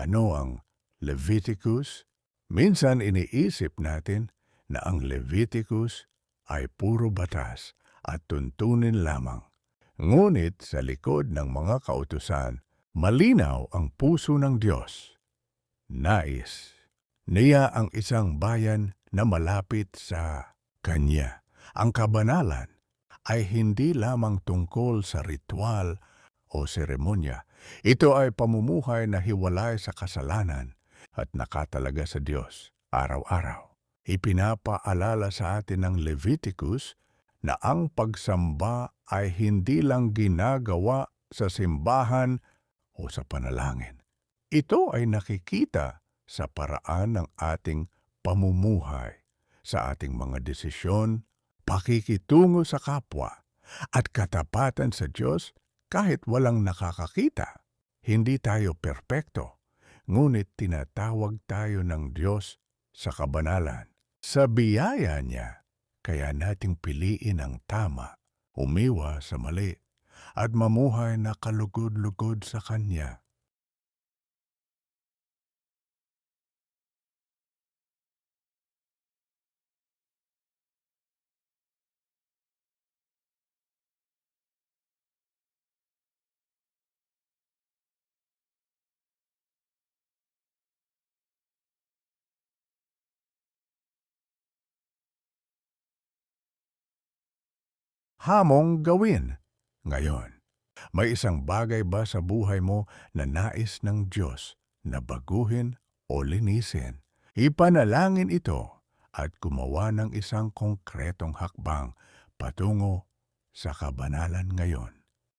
Ano ang Leviticus? Minsan iniisip natin na ang Leviticus ay puro batas at tuntunin lamang. Ngunit sa likod ng mga kautusan, malinaw ang puso ng Diyos. Nais niya ang isang bayan na malapit sa Kanya. Ang kabanalan ay hindi lamang tungkol sa ritual o seremonya. Ito ay pamumuhay na hiwalay sa kasalanan at nakatalaga sa Diyos araw-araw. Ipinapaalala sa atin ng Leviticus na ang pagsamba ay hindi lang ginagawa sa simbahan o sa panalangin. Ito ay nakikita sa paraan ng ating pamumuhay, sa ating mga desisyon, pakikitungo sa kapwa, at katapatan sa Diyos kahit walang nakakakita. Hindi tayo perpekto, ngunit tinatawag tayo ng Diyos sa kabanalan. Sa biyaya niya, kaya nating piliin ang tama, umiwas sa mali, at mamuhay na kalugod-lugod sa Kanya. Hamong gawin. Ngayon, may isang bagay ba sa buhay mo na nais ng Diyos na baguhin o linisin? Ipanalangin ito at gumawa ng isang konkretong hakbang patungo sa kabanalan ngayon.